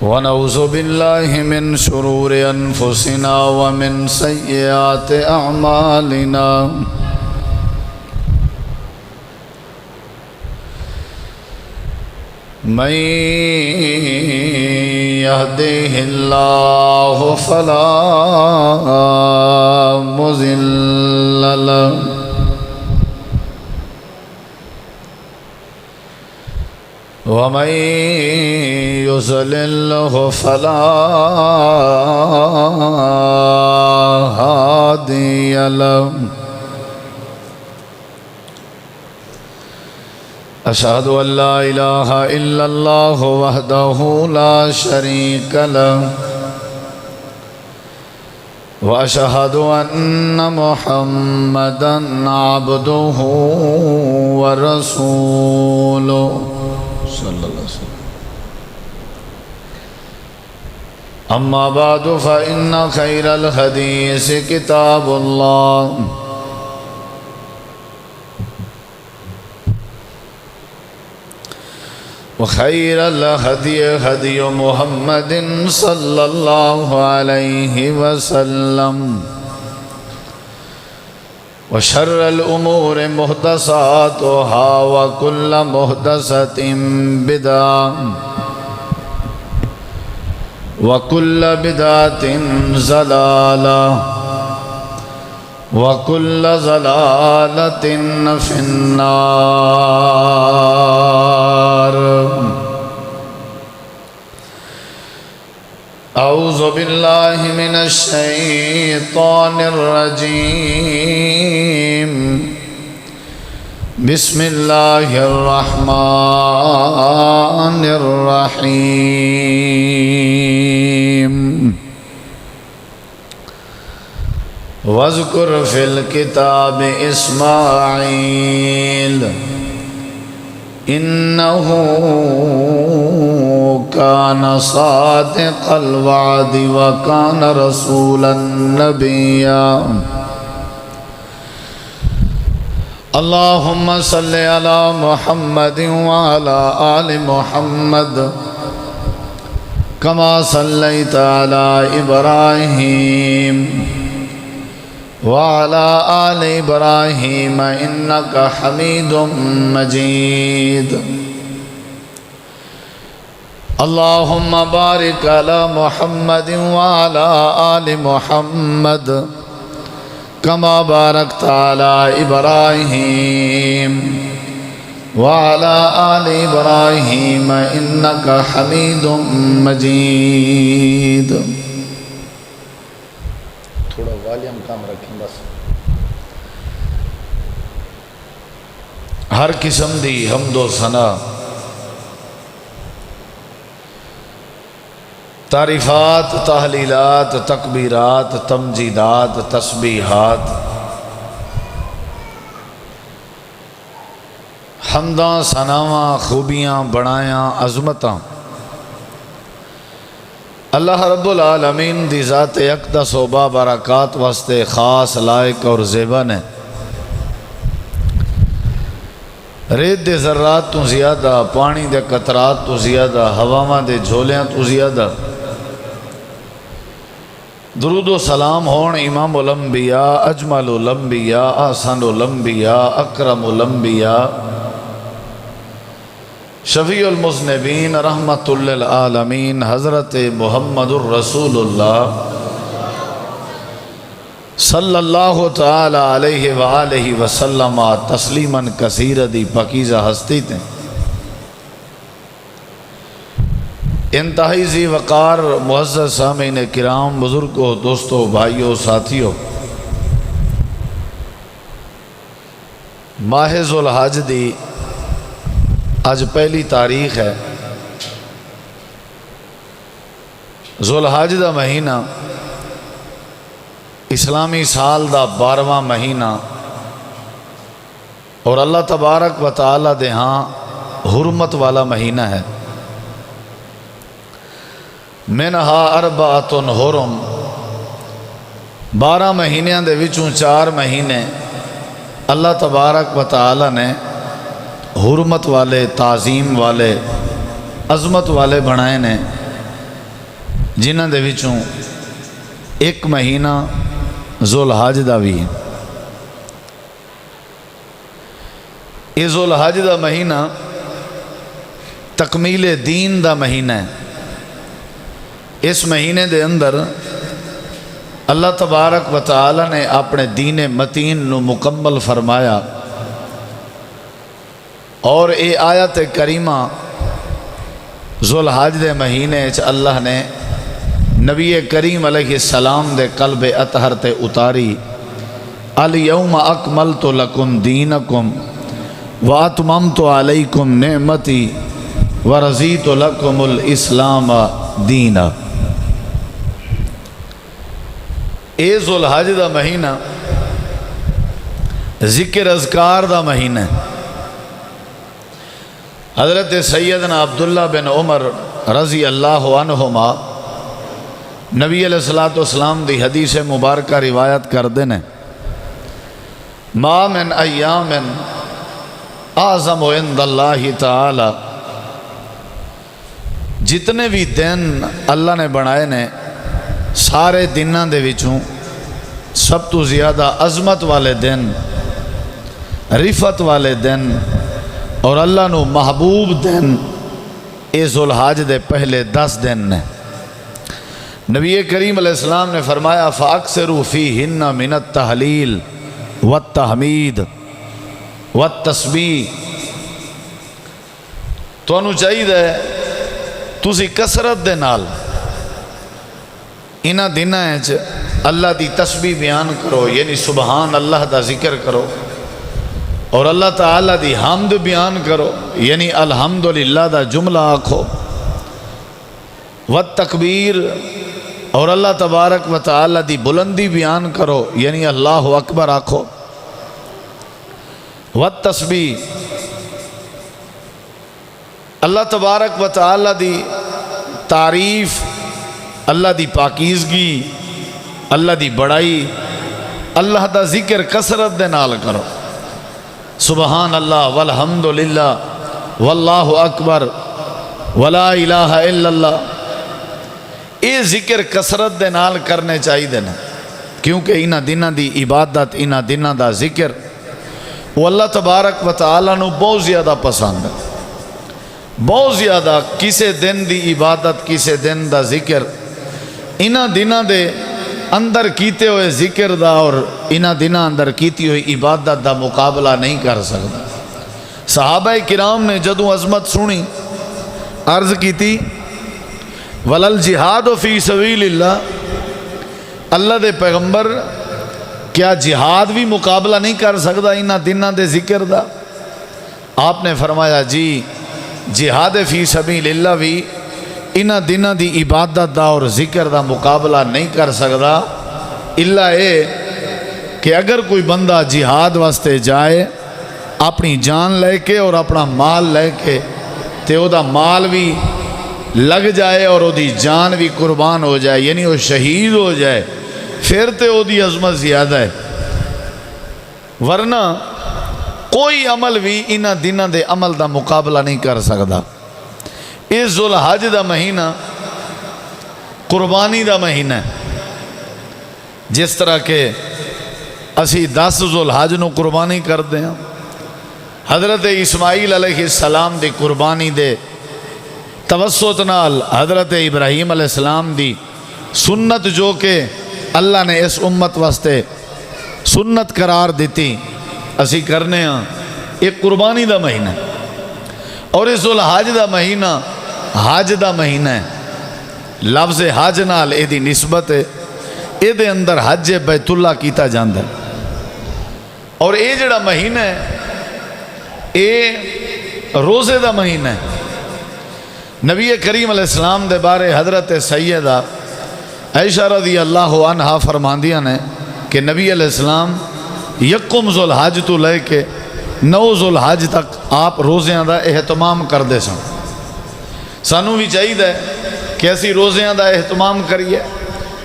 ونعوذ بالله من شرور أنفسنا ومن سيئات أعمالنا من يهده الله فلا مضل له ومن يضلل فلا هادي له أشهد أن لا إله إلا الله وحده لا شريك له وأشهد أن محمدًا عبده ورسوله صلى الله عليه وسلم. أما بعد فإن خير الحديث كتاب الله وخير الهدي هدي محمد صلى الله عليه وسلم وشر الأمور محدثاتها وكل محدثة بدعة وكل بدعة ضلالة وكل ضلالة في النار. أعوذ بالله من الشيطان الرجيم. بسم الله الرحمن الرحيم. واذكر في الكتاب إسماعيل إنه كان صادق الوعد وكان رسولا نبيا. اللهم صل على محمد وعلى آل محمد كما صليت على إبراهيم وعلى آل إبراهيم إنك حميد مجيد. اللهم بارك على محمد وعلى آل محمد كما باركت على إبراهيم وعلى آل إبراهيم إنك حميد مجيد. تھوڑا والیوم کم رکھیں بس. ہر قسم دی حمد و ثنا تعریفات تحلیلات تکبیرات تمجیدات تسبیحات حمداں ثناواں خوبیاں بڑایاں عظمتاں اللہ رب العالمین دی ذات اقدس و بابرکات واسطے خاص لائق اور زیبا نے. ریت دے ذرات تو زیادہ، پانی دے قطرات تو زیادہ، ہواواں دے جھولیاں تو زیادہ درود و سلام ہون امام الانبیاء اجمل الانبیاء احسن الانبیاء اکرم الانبیاء شفیع المذنبین رحمت للعالمین حضرت محمد الرسول اللہ صلی اللہ تعالی علیہ وآلہ وسلم تسلیما کثیر دی پاکیزہ ہستی تھیں. انتہائی ذی وقار معزز سامعین کرام بزرگوں دوستوں بھائیوں ساتھیوں، ماہ ذوالحج دی آج پہلی تاریخ ہے. ذوالحج دا مہینہ اسلامی سال دا 12واں مہینہ اور اللہ تبارک و تعالی دے ہاں حرمت والا مہینہ ہے. منہا اربعۃ حرم 12 مہینیاں دے وچوں 4 مہینے اللہ تبارک و تعالی نے حرمت والے، تعظیم والے، عظمت والے بنائے نے. جنہاں دے وچوں ایک مہینہ ذوالحج دا بھی ہے۔ یہ ذوالحج دا مہینہ تکمیل دین دا مہینہ ہے۔ اس مہینے دے اندر اللہ تبارک و تعالی نے اپنے دین متین نو مکمل فرمایا، اور اے آیت کریمہ ذوالحج دے مہینے چ اللہ نے نبی کریم علیہ السلام دے قلب اطہر تے اتاری، الیوم اکملت لکم دینکم واتممت علیکم نعمتی ورضیت لکم الاسلام دینا۔ اے ذوالحج دا مہینہ ذکر اذکار دا مہینہ ہے۔ حضرت سیدنا عبداللہ بن عمر رضی اللہ عنہما نبی علیہ السلام دی حدیث مبارکہ روایت کر دینے، ما من ایام اعظم عند اللہ تعالی، جتنے بھی دن اللہ نے بنائے نے سارے دنوں دے وچوں سب تو زیادہ عظمت والے دن، رفت والے دن اور اللہ نو محبوب دن اے ذوالحج دے پہلے 10 دن نے۔ نبی کریم علیہ السلام نے فرمایا فَأَكْثِرُوا فِيهِنَّ مِنَ التَّحْلِيلِ وَالتَّحْمِيدِ وَالتَّسْبِيحِ۔ تو انہوں چاہیے تسی کثرت دے نال انہاں دناں وچ اللہ دی تسبیح بیان کرو، یعنی سبحان اللہ دا ذکر کرو، اور اللہ تعالیٰ دی حمد بیان کرو، یعنی الحمدللہ دا جملہ آکھو، والتکبیر، اور اللہ تبارک و تعالیٰ دی بلندی بیان کرو، یعنی اللہ اکبر آکھو، والتسبیح، اللہ تبارک و تعالیٰ دی تعریف، اللہ دی پاکیزگی، اللہ دی بڑائی، اللہ دا ذکر کثرت دے نال کرو، سبحان اللہ والحمدللہ واللہ اکبر ولا الہ الا اللہ۔ اے ذکر کثرت دے نال کرنے چاہیے دینا، کیونکہ انہاں دنوں دی عبادت، انہاں دنوں دا ذکر وہ اللہ تبارک و تعالیٰ نو بہت زیادہ پسند ہے، بہت زیادہ۔ کسے دن دی عبادت، کسے دن دا ذکر انہاں دنوں دے اندر کیتے ہوئے ذکر دا اور انہاں دنوں اندر کیتی ہوئی عبادت دا مقابلہ نہیں کر سکتا۔ صحابہ کرام نے جدوں عظمت سنی عرض کی تھی وَلَلْ جِہَادُ فِي سَبِيلِ اللَّهِ، اللہ دے پیغمبر کیا جہاد بھی مقابلہ نہیں کر سکتا انہاں دنوں دے ذکر دا؟ آپ نے فرمایا جی، جہاد فی سبیل اللہ بھی انہاں دنوں دی عبادت دا اور ذکر دا مقابلہ نہیں کر سکتا، اللہ اے کہ اگر کوئی بندہ جہاد واسطے جائے اپنی جان لے کے اور اپنا مال لے کے، تے او دا مال بھی لگ جائے اور او دی جان بھی قربان ہو جائے، یعنی وہ شہید ہو جائے، پھر تے او دی عظمت زیادہ ہے۔ ورنہ کوئی عمل بھی انہاں دنوں دے عمل دا مقابلہ نہیں کر سکتا۔ اس ذوالحج دا مہینہ قربانی دا مہینہ ہے، جس طرح کہ اسی 10 ذوالحج نو قربانی کر دیں۔ حضرت اسماعیل علیہ السلام دی قربانی دے توسط نال حضرت ابراہیم علیہ السلام دی سنت جو کہ اللہ نے اس امت واسطے سنت قرار دیتی اسی کرنے ہاں، ایک قربانی دا مہینہ ہے۔ اور اس ذوالحج دا مہینہ حج دا مہینہ ہے، لفظ حج نال اے دی نسبت ہے، اے دے اندر حج بیت اللہ کیتا جاندہ ہے۔ اور اے جڑا مہینہ ہے اے روزے دا مہینہ ہے۔ نبی کریم علیہ السلام دے بارے حضرت سیدہ عائشہ رضی اللہ عنہا فرماندیاں نے کہ نبی علیہ السلام یکم ذوالحج تو لے کے 9 ذوالحج تک آپ روزیاں دا اہتمام کر دے سن۔ سانوں بھی چاہیے کہ اسی روزیاں دا اہتمام کریے،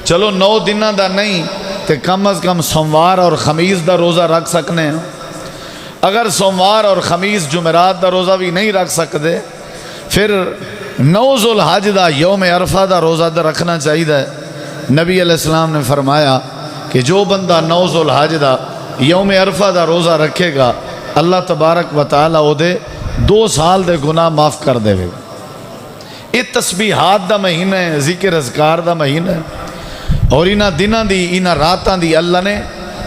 چلو 9 دنوں دا نہیں تے کم از کم سوموار اور خمیس دا روزہ رکھ سکنے ہیں۔ اگر سوموار اور خمیس جمعرات دا روزہ بھی نہیں رکھ سکتے، پھر 9 ذوالحج دا یوم عرفہ دا روزہ دا رکھنا چاہیے. نبی علیہ السلام نے فرمایا کہ جو بندہ 9 ذوالحج دا یوم عرفہ دا روزہ رکھے گا اللہ تبارک و تعالیٰ او دے 2 سال دے گناہ معاف کر دے گا. یہ تسبیحات دا مہینہ ہے, ذکر اذکار دا مہینہ ہے, اور انہاں دناں دی انہاں راتاں دی اللہ نے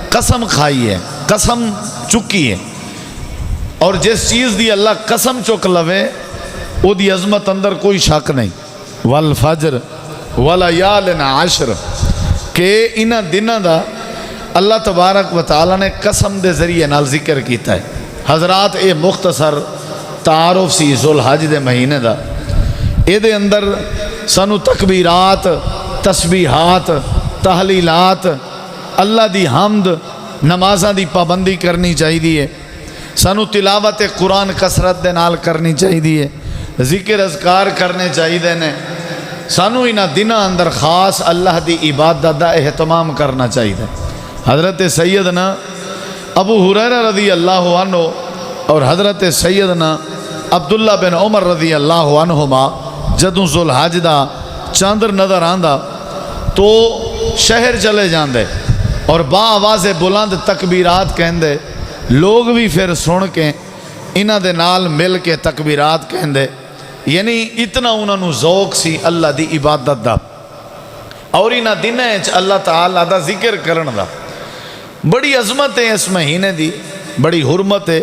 قسم کھائی ہے, قسم چکی ہے. اور جس چیز دی اللہ قسم چک لوے او دی عظمت اندر کوئی شک نہیں. والفجر ولیال عشر, کہ انہاں دناں دا اللہ تبارک و تعالیٰ نے قسم دے ذریعے نال ذکر کیتا ہے. حضرات اے مختصر تعارف سی ذوالحج دے مہینے دا. اے دے اندر سانو تکبیرات, تسبیحات, تحلیلات, اللہ دی حمد, نمازاں دی پابندی کرنی چاہیے. سانو تلاوت قرآن کثرت دے نال کرنی چاہیے, ذکر اذکار کرنے چاہیے نے. سانو انہاں دناں اندر خاص اللہ دی عبادت دا اہتمام کرنا چاہیے. حضرت سیدنا ابو ہریرہ رضی اللہ عنہ اور حضرت سیدنا عبداللہ بن عمر رضی اللہ عنہما جدوں ذوالحج دا چاندر نظر آندا تو شہر چلے جاندے اور با آواز بلند تکبیرات کہندے. لوگ بھی پھر سن کے انہاں دے نال مل کے تکبیرات کہندے. یعنی اتنا انہاں نو ذوق سی اللہ دی عبادت دا اور انہاں دناں وچ اللہ تعالیٰ دا ذکر کرن دا. بڑی عظمت ہے اس مہینے دی, بڑی حرمت ہے.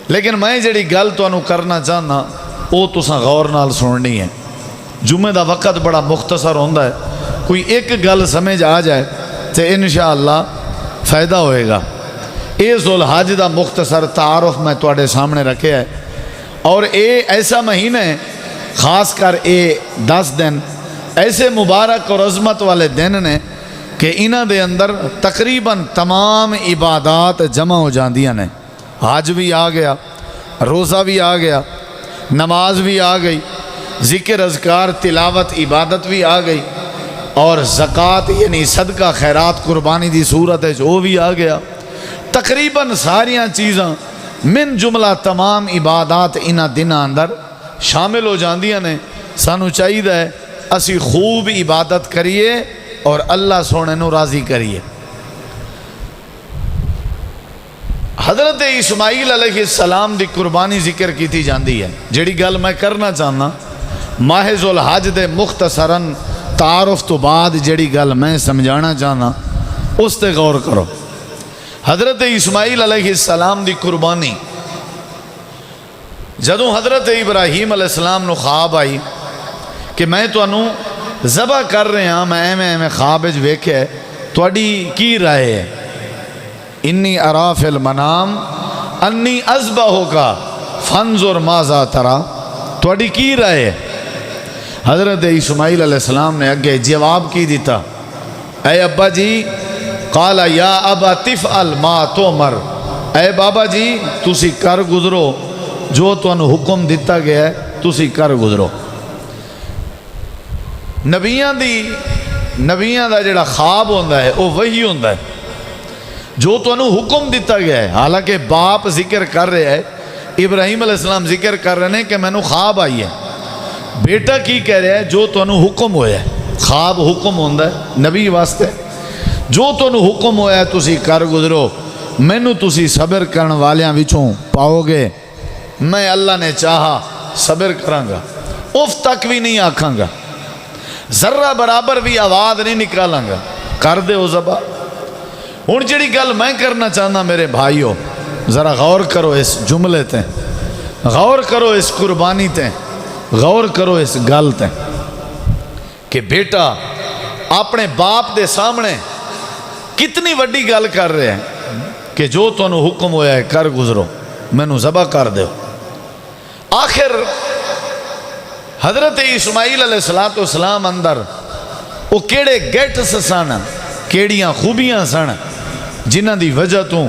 لیکن میں جڑی گل تانوں کرنا چاہنا وہ تساں غور نال سننی ہے. جمعے دا وقت بڑا مختصر ہوندا ہے, کوئی ایک گل سمجھ آ جائے تو انشاءاللہ فائدہ ہوئے گا. اے ذوالحج دا مختصر تعارف میں تواڈے سامنے رکھے ہے. اور اے ایسا مہینہ ہے, خاص کر اے 10 دن ایسے مبارک اور عظمت والے دن نے کہ انہاں دے اندر تقریباً تمام عبادات جمع ہو جاندیاں نے. حج بھی آ گیا, روزہ بھی آ گیا, نماز بھی آ گئی, ذکر اذکار تلاوت عبادت بھی آ گئی, اور زکوٰۃ یعنی صدقہ خیرات قربانی دی صورت ہے جو بھی آ گیا. تقریباً ساریاں چیزاں من جملہ تمام عبادات انہاں دناں اندر شامل ہو جاندیاں نے. سانو چاہیے اسی خوب عبادت کریے اور اللہ سونے نو راضی کریے. حضرت اسماعیل علیہ السلام دی قربانی ذکر کیتی جاندی ہے. جڑی گل میں کرنا چاہنا ماہ ذوالحج دے مختصراً تعارف تو بعد جڑی گل میں سمجھانا چاہنا اس تے غور کرو. حضرت اسماعیل علیہ السلام دی قربانی جدوں حضرت ابراہیم علیہ السلام نو خواب آئی کہ میں تانوں ذبح کر رہے ہیں, میں خواب وچ ویکھیا تواڈی کی رائے ہے؟ انی ارا فی المنام انی اذبحک فانظر ماذا تری, تواڈی کی رائے ہے؟ حضرت اسماعیل علیہ السلام نے اگے جواب کی دیتا, اے ابا جی, قال یا ابا تفعل ما تؤمر, اے بابا جی تسی کر گزرو جو تانوں حکم دیتا گیا ہے, تسی کر گزرو. نبیاں دا جڑا خواب ہوندا ہے وہ وہی ہوندا ہے جو تانوں حکم دیتا گیا ہے. حالانکہ باپ ذکر کر رہے ہے, ابراہیم علیہ السلام ذکر کر رہے ہیں کہ مینوں خواب آئی ہے. بیٹا کی کہہ رہا ہے جو تانوں حکم ہویا ہے. خواب حکم ہوندا ہے نبی واسطے, جو تانوں حکم ہویا ہے تسی کر گزرو, مینوں تسی صبر کرن والیاں وچوں پاؤ گے. میں اللہ نے چاہا صبر کراں گا, اف تک بھی نہیں آکھاں گا, ذرہ برابر بھی آواز نہیں نکالاں گا, کر دے او ذبح. ہن جڑی گل میں کرنا چاہنا میرے بھائیو, ذرا غور کرو اس جملے تے, غور کرو اس قربانی تے, غور کرو اس گل تے کہ بیٹا اپنے باپ دے سامنے کتنی وڈی گل کر رہے ہیں کہ جو تانوں حکم ہویا ہے کر گزرو, مینوں ذبح کر دیو. آخر حضرت اسماعیل علیہ السلام اندر وہ کیڑے گیٹس سن, کیڑیاں خوبیاں سن جنہاں دی وجہ تو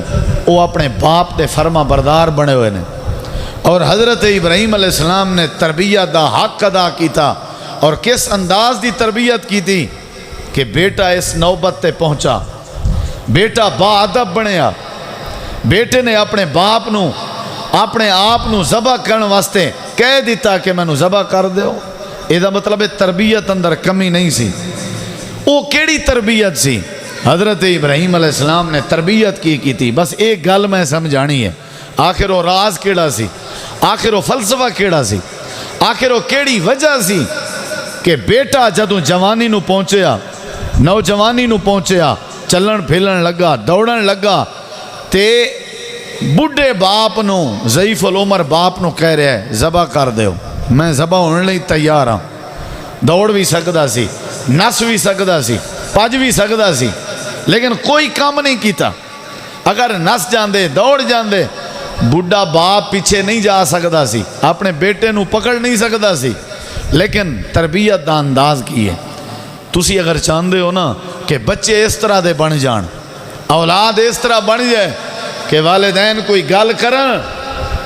وہ اپنے باپ دے فرما بردار بنے ہوئے نے. اور حضرت ابراہیم علیہ السلام نے تربیت دا حق ادا کیتا, اور کس انداز دی تربیت کی تھی کہ بیٹا اس نوبت تے پہنچا, بیٹا با ادب بنیا. بیٹے نے اپنے باپ نو اپنے آپ نو ذبح کرن واسطے کہہ دیتا کہ میں ذبح کر دیو، یہ مطلب ہے تربیت اندر کمی نہیں سی۔ وہ کیڑی تربیت سی؟ حضرت ابراہیم علیہ السلام نے تربیت کی تھی، بس ایک گل میں سمجھانی ہے، آخر وہ راز کیڑا سی، آخر وہ فلسفہ کیڑا سی، آخر وہ کیڑی وجہ سی کہ بیٹا جدوں جوانی نو پہنچیا، نوجوانی نو پہنچیا، چلن پھلن لگا، دوڑن لگا، تے بڑھے باپ نو، ضعیف العمر باپ نو کہہ رہا ہے ذبح کر دیو، میں ذبح ہونے لئی تیار ہاں۔ دوڑ بھی سکدا سی، نس بھی سکدا سی، پج بھی سکدا سی، لیکن کوئی کام نہیں کیتا۔ اگر نس جاندے، دوڑ جاندے، بڑھا باپ پیچھے نہیں جا سکدا سی، اپنے بیٹے نو پکڑ نہیں سکدا سی، لیکن تربیت دا انداز کی ہے۔ تسی اگر چاہندے ہو نا کہ بچے اس طرح دے بن جان، اولاد اس طرح بن جائے کہ والدین کوئی گل کرن،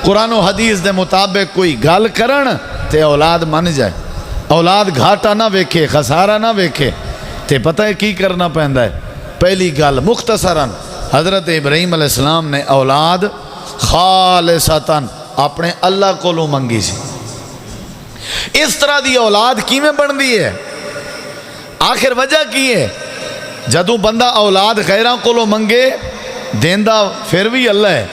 قرآن و حدیث دے مطابق کوئی گل کرن تے اولاد من جائے، اولاد گھاٹا نہ ویکھے، خسارہ نہ ویکھے، تے پتہ ہے کی کرنا پہندا ہے؟ پہلی گل مختصراً حضرت ابراہیم علیہ السلام نے اولاد خالصتاً اپنے اللہ کو منگی سی۔ اس طرح دی اولاد کیویں بندی ہے؟ آخر وجہ کی ہے؟ جدوں بندہ اولاد غیراں کو منگے، دیندہ پھر بھی اللہ ہے،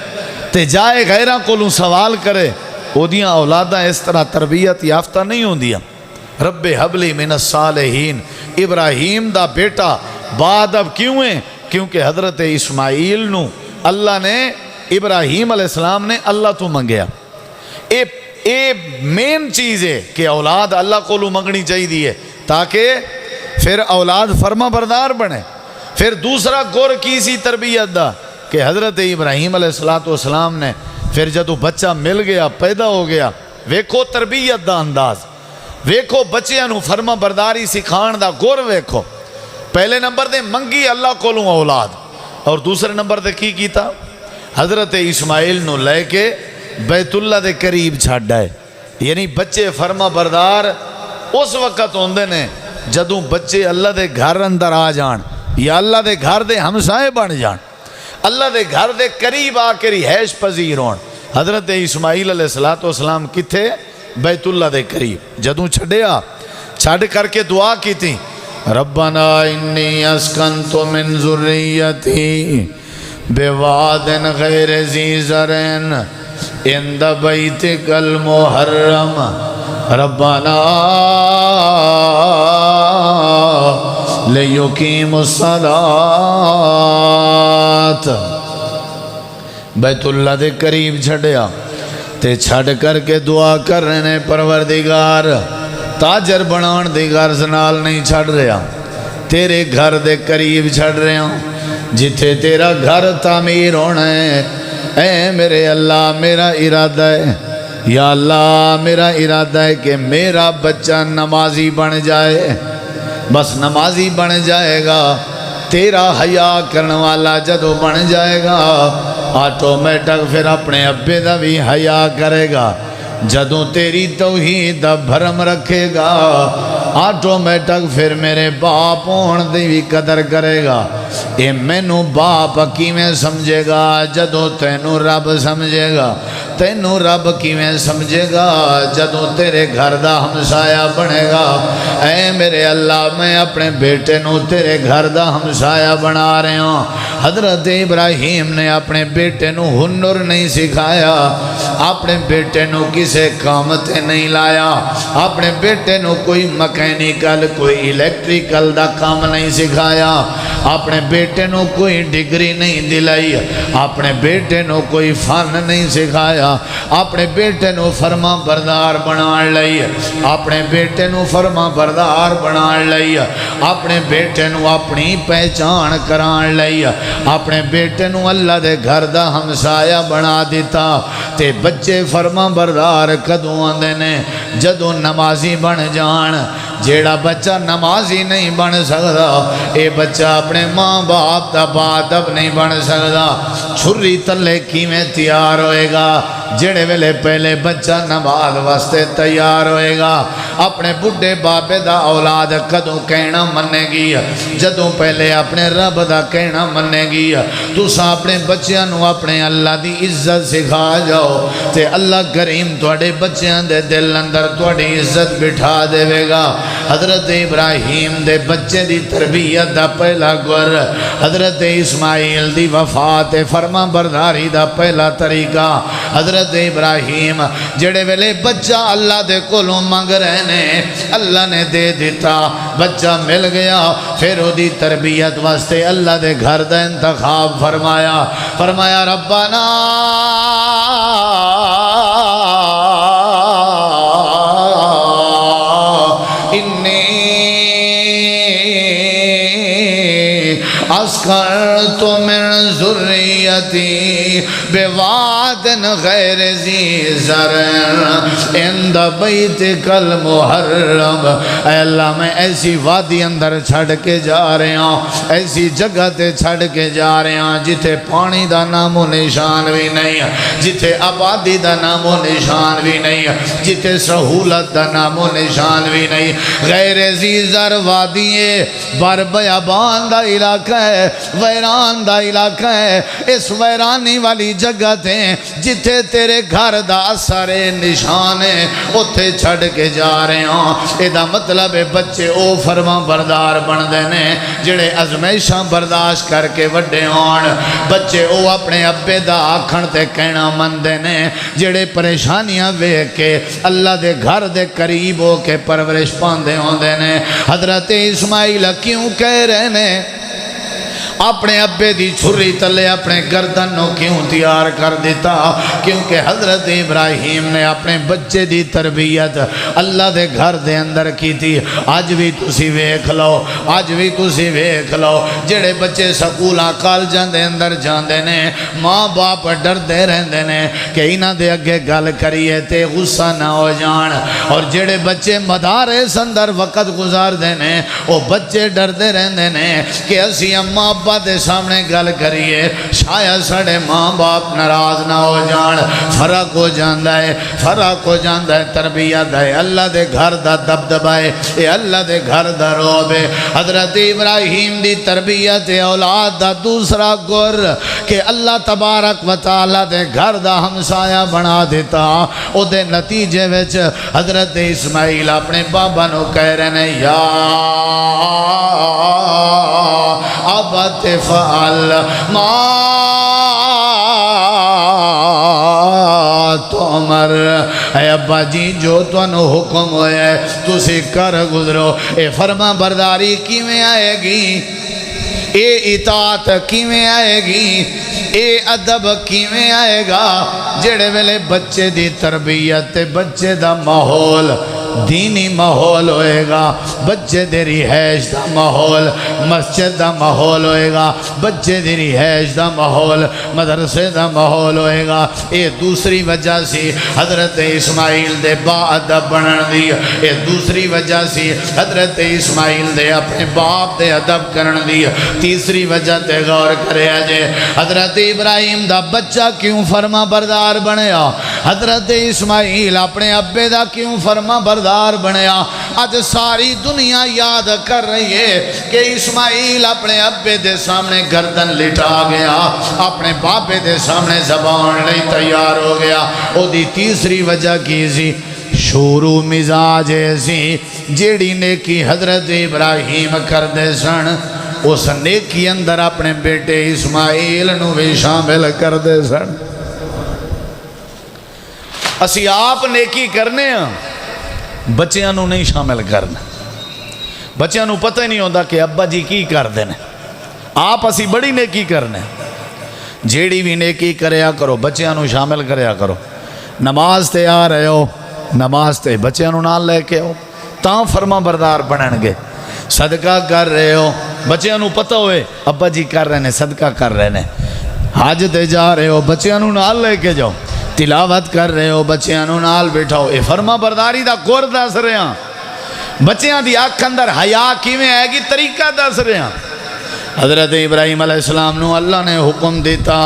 تے جائے غیراں کو سوال کرے، او دیاں اولاداں اس طرح تربیت یافتہ نہیں ہوندیاں۔ رب حبلی من الصالحین، ابراہیم دا بیٹا بعد اب کیوں ہے؟ کیونکہ حضرت اسماعیل نو اللہ نے، ابراہیم علیہ السلام نے اللہ تو منگیا۔ اے مین چیز ہے کہ اولاد اللہ کو منگنی چاہیے تاکہ پھر اولاد فرما بردار بنے۔ پھر دوسرا گور کی سی تربیت دا کہ حضرت ابراہیم علیہ السلام نے پھر جدو بچہ مل گیا، پیدا ہو گیا، ویکھو تربیت دا انداز، ویکھو بچیاں نو فرما برداری سکھان دا گور ویکھو۔ پہلے نمبر دے منگی اللہ کو اولاد، اور دوسرے نمبر دے کی کیتا؟ حضرت اسماعیل نو لے کے بیت اللہ دے قریب چھڈا ہے۔ یعنی بچے فرما بردار اس وقت ہوندے نے جدوں بچے اللہ دے گھر اندر آ جان، یا اللہ دے گھر دے ہمسائے بن جان، اللہ دے گھر دے قریب آ کے رہائش پذیر ہون۔ حضرت اسماعیل علیہ السلام کتھے؟ بیت اللہ دے قریب۔ جدوں چھڈیا، چھڈ کر کے دعا کی تھی، ربنا انی اسکنت من ذریتی بواد غیر ذی زرع عند بیتک المحرم ربنا لیقیموا الصلاۃ۔ بیت اللہ دے قریب چھڑیا تے چھڑ کر کے دعا کر رہے، پروردگار تاجر بنان دی غرض نال نہیں چھڑ رہا، تیرے گھر دے قریب چھڑ رہے ہوں جتھے تیرا گھر تعمیر ہونا ہے۔ اے میرے اللہ، میرا ارادہ ہے، یا اللہ میرا ارادہ ہے کہ میرا بچہ نمازی بن جائے، بس نمازی بن جائے گا، تیرا حیا کرنے والا جدو بن جائے گا، آٹومیٹک پھر اپنے ابے دا بھی حیا کرے گا، جدوں تیری توحید دا بھرم رکھے گا، آٹومیٹک پھر میرے باپ ہون دی بھی قدر کرے گا۔ اے مینوں باپ کیویں سمجھے گا جدوں تینوں رب سمجھے گا؟ تینوں رب کیویں سمجھے گا جدوں تیرے گھر دا ہمسایہ بنے گا؟ اے میرے اللہ، میں اپنے بیٹے نو تیرے گھر دا ہمسایہ بنا رہے ہوں۔ حضرت ابراہیم نے اپنے بیٹے نو ہنر نہیں سکھایا، اپنے بیٹے نو کسے کام تے نہیں لایا، اپنے بیٹے نو کوئی مکینیکل، کوئی الیکٹریکل دا کام نہیں سکھایا، اپنے بیٹے نو کوئی ڈگری نہیں دلائی، اپنے بیٹے نو کوئی فن نہیں سکھایا، اپنے بیٹے نو فرما بردار بنان لئی، اپنے بیٹے نو فرما بردار بنان لئی، اپنے بیٹے نو اپنی پہچان کران لئی، اپنے بیٹے نو اللہ دے گھر دا ہمسایہ بنا دیتا۔ تے بچے فرما بردار کدوں آندے نے؟ جدوں نمازی بن جان۔ جیڑا بچہ نمازی نہیں بن سکتا، اے بچہ اپنے ماں باپ دا بادب نہیں بن سکتا۔ چھری تلے کیویں تیار ہوئے گا؟ جڑے ویلے پہلے بچہ نماز واسطے تیار ہوئے گا، اپنے بڑھے بابے دا اولاد کدوں کہنا منے گی جدوں پہلے اپنے رب دا کہنا منے گی تساں اپنے بچیاں نو اپنے اللہ دی عزت سکھا جاؤ تے اللہ کریم تواڈے بچیاں دے دل اندر تواڈی عزت بٹھا دے گا۔ حضرت ابراہیم دے بچے دی تربیت دا پہلا گر حضرت اسماعیل دی وفات فرما برداری دا پہلا طریقہ حضرت ابراہیم جڑے ویلے بچہ اللہ دے کولوں منگ رہے نے اللہ نے دے دیتا بچہ مل گیا پھر او دی تربیت واسطے اللہ دے گھر دا انتخاب فرمایا ربنا اسکنت من ذریتی بواد غیر ذی زرع عند بیتک المحرم۔ اے اللہ میں ایسی وادی اندر چھڑ کے جا رہے ہوں ایسی جگہ تے چھڑ کے جا رہے ہوں جتے پانی دا نام و نشان بھی نہیں جتے آبادی دا نام و نشان بھی نہیں جتے سہولت دا نام و نشان بھی نہیں غیر ذی زرع وادی بر بیابان دا علاقہ ہے ویران دا علاقہ ہے اس ویرانی والی جگہ تے جتے تیرے گھر دا اثر نشان ہے اتھے چھڑ کے جا رہے ہوں ادا مطلب ہے بچے او فرما بردار بن دینے جڑے ازمیشاں برداشت کر کے وڈے ہون بچے او اپنے ابے دا آکھن تے کہنا من دینے جڑے پریشانیاں ویکھ کے اللہ دے گھر دے قریب ہو کے پرورش پاندے ہون دینے۔ حضرت اسماعیل کیوں کہہ رہے نے اپنے ابے دی چھری تلے اپنے گردن نو کیوں تیار کر دیتا کیونکہ حضرت ابراہیم نے اپنے بچے دی تربیت اللہ دے گھر دے اندر کی تھی۔ آج بھی تسی ویکھ لو جڑے بچے سکولاں کالجاں دے اندر جاندے نے ماں باپ ڈر دے رہندے نے کہ انہاں دے اگے گل کریے تے غصہ نہ ہو جان اور جڑے بچے مدارس اندر وقت گزار دے نے او بچے ڈر دے رہندے نے کہ اسی اماں ابا دے سامنے گل کریے شاید سڑے ماں باپ ناراض نہ ہو جان فرق ہو جاندہ ہے تربیت ہے اللہ دے گھر دا دبدبہ ہے اے اللہ دے گھر دا روب ہے۔ حضرت ابراہیم دی تربیت اولاد دا دوسرا گر کہ اللہ تبارک و تعالی دے گھر دا ہمسایہ بنا دیتا او دے نتیجے وچ حضرت اسماعیل اپنے بابا نو کہہ رہے ہیں یا ابت فعل ما تمر اے ابا جی جو تنو حکم ہوئے تسی کر گزرو اے فرما برداری کیویں آئے گی اے اطاعت کیویں آئے گی اے ادب کیویں آئے گا جڑے ویلے بچے دی تربیت بچے دا ماحول دینی ماحول ہوئے گا بچے دی رہائش دا ماحول مسجد دا ماحول ہوئے گا بچے دی رہائش دا ماحول مدرسے دا ماحول ہوئے گا۔ یہ دوسری وجہ سی حضرت اسماعیل دے با ادب بنن دی یہ دوسری وجہ سی حضرت اسماعیل دے اپنے باپ دے ادب کرن دی تیسری وجہ تے غور کرے جے حضرت ابراہیم دا بچہ کیوں فرما بردار بنیا حضرت اسماعیل اپنے ابے دا کیوں فرما بردار بنیا۔ آج ساری دنیا یاد کر رہی ہے کہ اسماعیل اپنے ابے دے سامنے گردن لٹا گیا اپنے باپے دے سامنے زبان نہیں تیار ہو گیا۔ او دی تیسری وجہ کی سی شروع مزاج ایسی جیڑی نیکی حضرت ابراہیم کر دے سن اس نیکی اندر اپنے بیٹے اسماعیل نو بھی شامل کر دے سن۔ اسی آپ نیکی کرنے ہیں بچیاں نو نہیں شامل کرنا بچیاں نو پتہ ہی نہیں ہوتا کہ ابا جی کی کر دینے آپ اسی بڑی نیکی کرنے جیڑی بھی نیکی کریا کرو بچیاں نو شامل کریا کرو نماز تے آ رہے ہو نماز تے بچیاں نو نال لے کے ہو تاں فرما بردار بنن گے صدقہ کر رہے ہو بچیاں نو پتہ ہوئے ابا جی کر رہے نے صدقہ کر رہے نے حج تے جا رہے ہو بچیاں نو نال لے کے جاؤ تلاوت کر رہے ہو بچیاں نو نال بیٹھاؤ اے فرما برداری دا کور دس رہے ہیں بچیاں دی آنکھ اندر حیا کیویں آئے گی طریقہ دس رہے ہیں۔ حضرت ابراہیم علیہ السلام نو اللہ نے حکم دیتا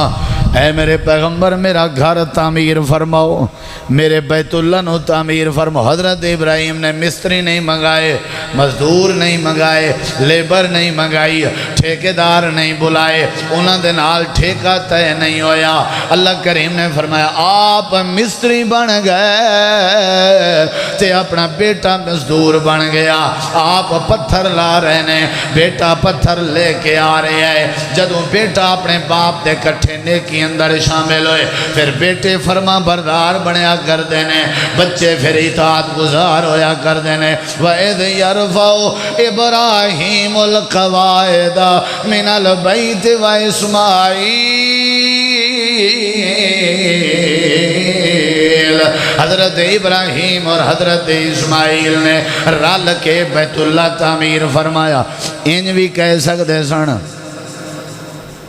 اے میرے پیغمبر میرا گھر تعمیر فرماؤ، میرے بیت اللہ نو تعمیر فرماؤ۔ حضرت ابراہیم نے مستری نہیں منگائے، مزدور نہیں منگائے، لیبر نہیں منگائی، ٹھیکیدار نہیں بلائے، انہاں دے نال ٹھیکہ طے نہیں ہویا۔ اللہ کریم نے فرمایا آپ مستری بن گئے تے اپنا بیٹا مزدور بن گیا، آپ پتھر لا رہے نے، بیٹا پتھر لے کے آ رہے ہیں۔ جدوں بیٹا اپنے باپ دے کٹھے نیکی اندر شامل ہوئے، پھر بیٹے فرما بردار بنیا کر دینے، بچے پھر اطاعت گزار ہویا کر دینے۔ وَإِذْ يَرْفَعُ إِبْرَاهِيمُ الْقَوَاعِدَ مِنَ الْبَيْتِ وَإِسْمَاعِيلَ، حضرت ابراہیم اور حضرت اسماعیل نے رل کے بیت اللہ تعمیر فرمایا۔ انج بھی کہہ سکتے سن،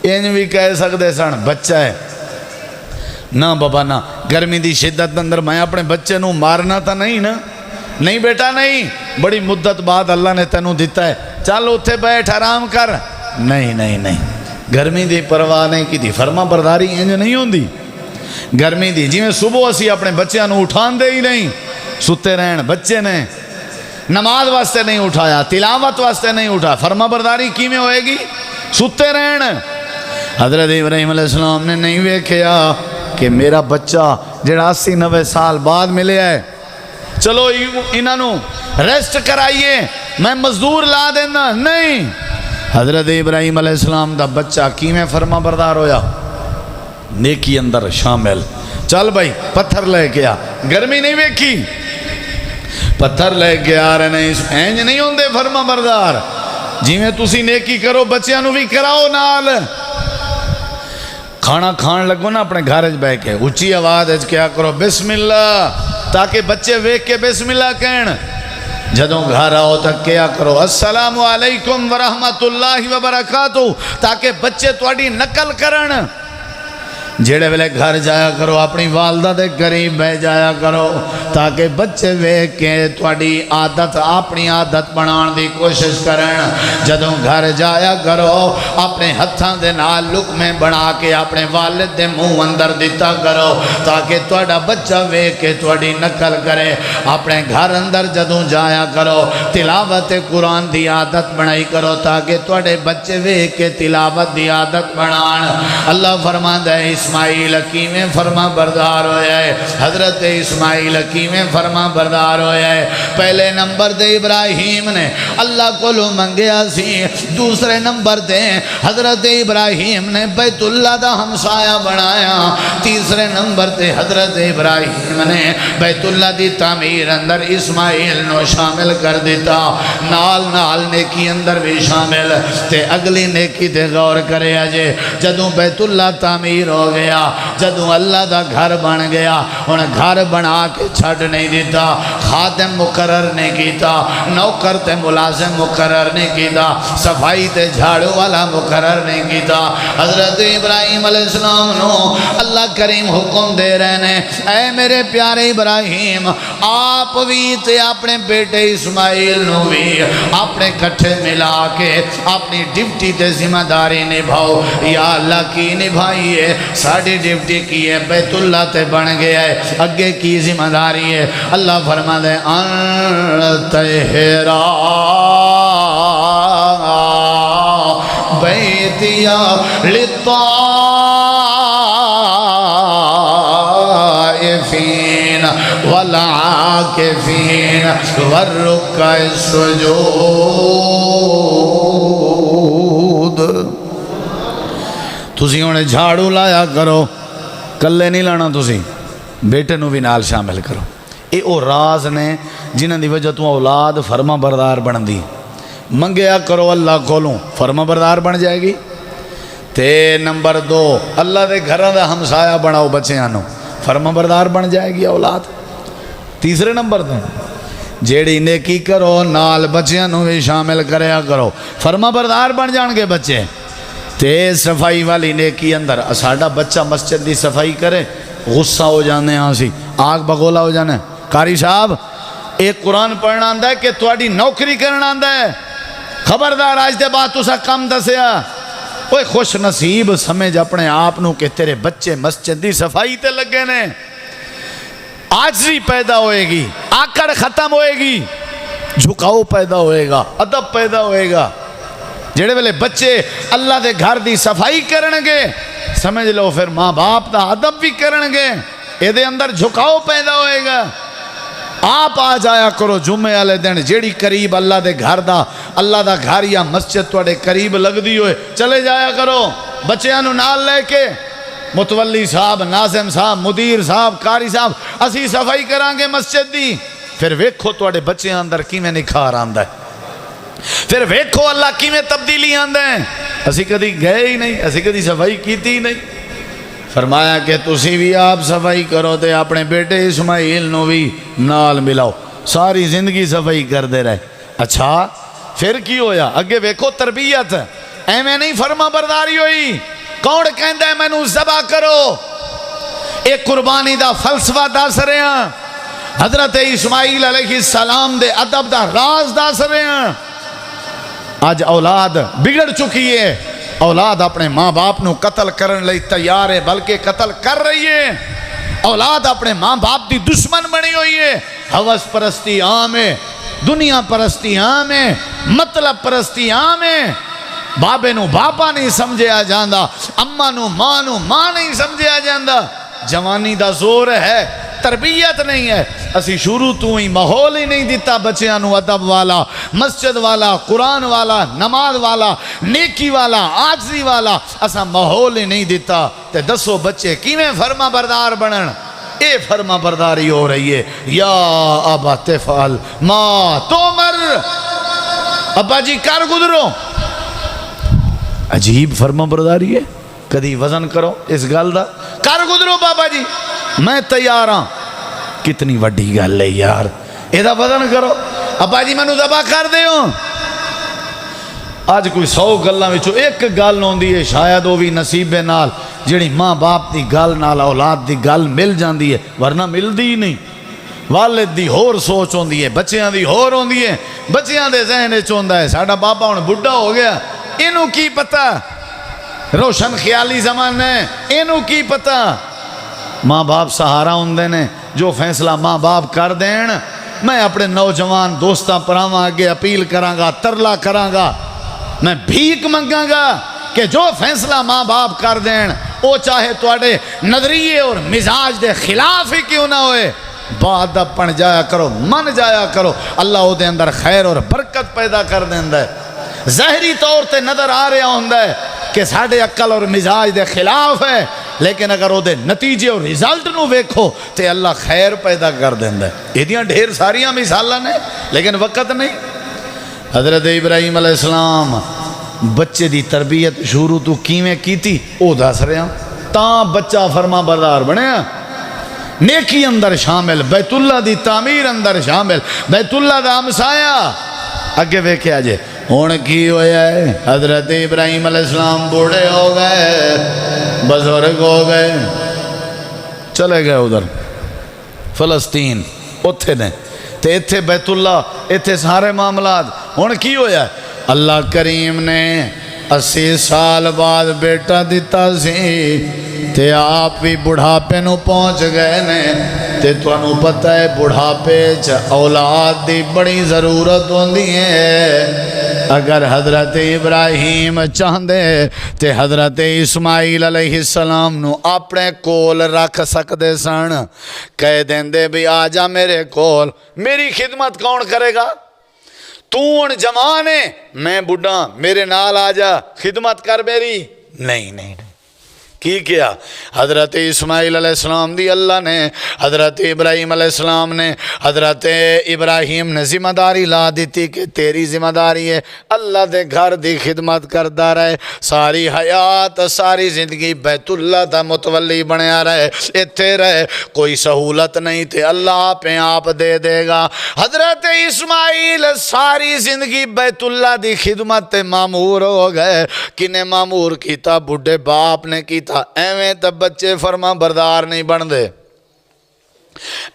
انج بھی کہہ سکتے سن بچہ ہے نہ بابا نہ، گرمی دی شدت اندر میں اپنے بچے نو مارنا تا نہیں نا، نہیں بیٹا نہیں، بڑی مدت بعد اللہ نے تینوں دیتا ہے، چل اتھے بیٹھ آرام کر، نہیں نہیں نہیں، گرمی دی پرواہ نہیں کی دی، فرما برداری انج نہیں ہوندی۔ گرمی دی جی میں صبح اسی اپنے بچیاں نو اٹھان دے ہی نہیں، ستے رہن، بچے نے نماز واسطے نہیں اٹھایا، تلاوت واسطے نہیں اٹھا، فرما برداری کی میں ہوئے گی؟ ستے رہن۔ حضرت ابراہیم علیہ السلام نے نہیں ویکھیا کہ میرا بچہ جڑا 80-90 سال بعد ملے ہے، چلو انہاں نو ریسٹ کرائیے، میں مزدور لا دینا، نہیں۔ حضرت ابراہیم علیہ السلام دا بچہ کی میں فرما بردار ہویا، نیکی اندر شامل، چل بھائی پتھر لے کے آ، گرمی نہیں ویکھی، پتھر لے کے آ رہے نہیں، اینج نہیں ہوندے فرما بردار، جی میں تسی نیکی کرو بچیاں نو بھی کراؤ نال۔ کھانا کھان لگو نا اپنے گھر بہ کے اچھی آواز کیا کرو بسم اللہ، تاکہ بچے ویکھ کے بسم اللہ کہن۔ جدوں گھر آؤ تک کیا کرو السلام علیکم ورحمت اللہ وبرکاتہ، تاکہ بچے تواڈی نقل کرن۔ جیڑے ویلے گھر جایا کرو اپنی والدہ دے قریب بہ جایا کرو، تاکہ بچے ویکھ کے تواڈی عادت اپنی عادت بنان دی کوشش کرن۔ جدوں گھر جایا کرو اپنے ہتھاں دے نال لقمے بنا کے اپنے والد دے منہ اندر دیتا کرو، تاکہ تواڈا بچہ ویکھ کے تواڈی نقل کرے۔ اپنے گھر اندر جدوں جایا کرو تلاوت قرآن دی عادت بنائی کرو، تاکہ تواڈے بچے ویکھ کے تلاوت دی عادت بنان۔ اللہ فرماندا ہے اسماعیل کیویں فرما بردار ہویا ہے، حضرت اسماعیل کیویں فرما بردار ہویا ہے۔ پہلے نمبر دے ابراہیم نے اللہ کو لو منگیا سی، دوسرے نمبر دے حضرت ابراہیم نے بیت اللہ دا ہمسایہ بنایا، تیسرے نمبر دے حضرت ابراہیم نے بیت اللہ دی تعمیر اندر اسماعیل نو شامل کر دیتا، نال نال نیکی اندر بھی شامل۔ تے اگلی نیکی تے غور کرے اجے، جدوں بیت اللہ تعمیر ہو گیا، جدوں اللہ دا گھر بن گیا، ان گھر بنا کے چھڑ نہیں دیتا، خادم مقرر نہیں کیتا، نوکر تے ملازم مقرر نہیں کیتا، صفائی تے جھاڑو والا مقرر نہیں کیتا۔ حضرت ابراہیم علیہ السلام نو اللہ کریم حکم دے رہے نے، اے میرے پیارے ابراہیم، آپ بھی تے اپنے بیٹے اسماعیل نو بھی اپنے کٹھے ملا کے اپنی ڈیوٹی تے ذمہ داری نبھاؤ۔ یا اللہ کی نبھائیے، ساڑھی ڈیوٹی کی ہے، بیت اللہ تے بن گیا ہے، اگے کی ذمہ داری ہے۔ اللہ فرما دے انتہرا بیتیا للطائفین والعاکفین والرکع السجود۔ تسی انہیں جھاڑو لایا کرو، کلے نہیں لانا، تسی بیٹے نو بھی نال شامل کرو۔ اے او راز نے جنہاں دی وجہ تو اولاد فرما بردار بن دی۔ منگیا کرو اللہ کولوں، فرما بردار بن جائے گی۔ تے نمبر 2 اللہ دے گھراں دا ہمسایہ بناؤ بچیاں نو، فرما بردار بن جائے گی اولاد۔ تیسرے نمبر تے جیڑی نیکی کرو نال بچیاں نو بھی شامل کریا کرو، فرما بردار بن جان گے بچے۔ تے صفائی والی نیکی اندر ساڈا بچہ مسجد دی صفائی کرے، غصہ ہو جانے ہاں سی، آگ بگولا ہو جانے، قاری صاحب ایک قرآن پڑھنا آندا ہے کہ تواڈی نوکری کرنا آندا ہے، خبردار آج دے بعد تسا کم دسیا، اوے خوش نصیب سمجھ اپنے آپ نو کہ تیرے بچے مسجد دی صفائی تے لگے نے. عاجزی پیدا ہوئے گی, آکڑ ختم ہوئے گی, جھکاؤ پیدا ہوئے گا, ادب پیدا ہوئے گا. جڑے ویلے بچے اللہ دے گھر دی صفائی کرنگے سمجھ لو پھر ماں باپ دا ادب بھی کرنگے, اے دے اندر جھکاؤ پیدا ہوئے گا. آپ آ جایا کرو جمعے والے دن, جیڑی قریب اللہ دے گھر دا, اللہ دا گھر یا مسجد توڑے قریب لگ دی ہوئے چلے جایا کرو بچیاں نو نال لے کے. متولی صاحب, ناظم صاحب, مدیر صاحب, قاری صاحب اسی صفائی کرانگے مسجد دی. پھر ویکھو توڑے بچیاں اندر کیویں نکھار آندا ہے, پھر ویکھو اللہ کیویں تبدیلی آندا ہے. اسی کدی گئے ہی نہیں, اسی کدی صفائی کیتی ہی نہیں. فرمایا کہ تسی بھی آپ صفائی کرو تے اپنے بیٹے اسماعیل نو بھی نال ملاؤ, ساری زندگی صفائی کر دے رہے. اچھا پھر کی ہویا؟ اگے ویکھو تربیت, ایویں نہیں فرما برداری ہوئی. کون کہندا ہے مینوں ذبح کرو؟ ایک قربانی دا فلسفہ دس رہے ہیں, حضرت اسماعیل علیہ السلام دے ادب دا راز دس رہے ہیں. آج اولاد بگڑ چکی ہے, اولاد اپنے ماں باپ نو قتل کرن لئی تیار ہے, بلکہ قتل کر رہی ہے. اولاد اپنے ماں باپ دی دشمن بنی ہوئی ہے. ہوس پرستی عام ہے, دنیا پرستی عام ہے, مطلب پرستی عام ہے. بابے نو باپا نہیں سمجھیا جاندا, اماں نو ماں نہیں سمجھیا جاندا. جوانی دا زور ہے, تربیت نہیں ہے. اسی شروع تو ہی ماحول ہی نہیں دیتا بچیاں نو ادب والا, مسجد والا, قرآن والا, نماز والا, نیکی والا, عاجزی والا. اسا ماحول ہی نہیں دیتا تے دسو بچے کیویں فرما بردار بنن؟ اے فرما برداری ہو رہی ہے. یا ابا تفعل ما تؤمر, ابا جی کر گزرو. عجیب فرما برداری ہے. کدی وزن کرو اس گل دا, کر گزرو بابا جی میں تیار ہاں. کتنی وڈی گل ہے یار, یہ وزن کرو. ابا جی مینوں ذبح کر دیو. آج کوئی 100 گلاں وچوں ایک گل ہوندی ہے, شاید وہ بھی نصیبے نال, جڑی ماں باپ دی گل نال اولاد دی گل مل جاندی ہے, ورنہ ملدی ہی نہیں. والد دی ہور سوچ ہوندی ہے, بچیاں دی ہور ہوندی ہے. بچیاں دے ذہن وچ ہوندا ہے ساڈا بابا ہن بڈھا ہو گیا, اینوں کی پتہ, روشن خیالی زمانہ ہے, اینوں کی پتہ. ماں باپ سہارا ہوندے نے, جو فیصلہ ماں باپ کر دین. میں اپنے نوجوان دوستاں پراواں اگے اپیل کراں گا, ترلا کراں گا, میں بھیک منگاں گا کہ جو فیصلہ ماں باپ کر دین او چاہے تواڈے نظریے اور مزاج دے خلاف ہی کیوں نہ ہوئے, باادب بن جایا کرو, من جایا کرو. اللہ او دے اندر خیر اور برکت پیدا کر دیندا ہے. ظاہری طور تے نظر آ رہا ہوندا ہے کہ ساڈے عقل اور مزاج دے خلاف ہے, لیکن اگر وہ دے نتیجے اور رزلٹ نو ویکھو تے اللہ خیر پیدا کر دیندا ہے. ایدیاں ڈھیر ساریاں مثالاں نے, لیکن وقت نہیں. حضرت ابراہیم علیہ السلام بچے دی تربیت شروع تو کیویں کیتی او دس رہا, تاں بچہ فرما بردار بنیا. نیکی اندر شامل, بیت اللہ دی تعمیر اندر شامل, بیت اللہ دا ہمسایا. اگے ویکھیا جے ہن کی ہویا ہے, حضرت ابراہیم علیہ السلام بوڑھے ہو گئے, بزرگ ہو گئے, چلے گئے ادھر فلسطین, اتھے نے تے اتھے بیت اللہ, اتھے سارے معاملات. ہن کی ہویا ہے, اللہ کریم نے 80 سال بعد بیٹا دیتا سی تے آپ بھی بڑھاپے نو پہنچ گئے نے. تے تانوں پتہ ہے بڑھاپے چ اولاد دی بڑی ضرورت ہوندی ہے. اگر حضرت ابراہیم چاہندے تے حضرت اسماعیل علیہ السلام نو اپنے کول رکھ سکدے سن, کہہ دیندے بھی آ جا میرے کول, میری خدمت کون کرے گا؟ تو ہن جوان ہے, میں بڈھا, میرے نال آ جا خدمت کر میری. نہیں کی کیا؟ حضرت اسماعیل علیہ السلام دی اللہ نے, حضرت ابراہیم علیہ السلام نے, حضرت ابراہیم نے ذمہ داری لا دیتی کہ تیری ذمہ داری ہے اللہ دے گھر دی خدمت کردہ رہے, ساری حیات ساری زندگی بیت اللہ دا متولی بنیا رہے, اتھے رہے. کوئی سہولت نہیں تے اللہ پہ آپ دے دے گا. حضرت اسماعیل ساری زندگی بیت اللہ دی خدمت تے معمور ہو گئے. کنے معمور کیتا؟ بڈھے باپ نے کیتا. ایویں تب بچے فرما بردار نہیں بن دے.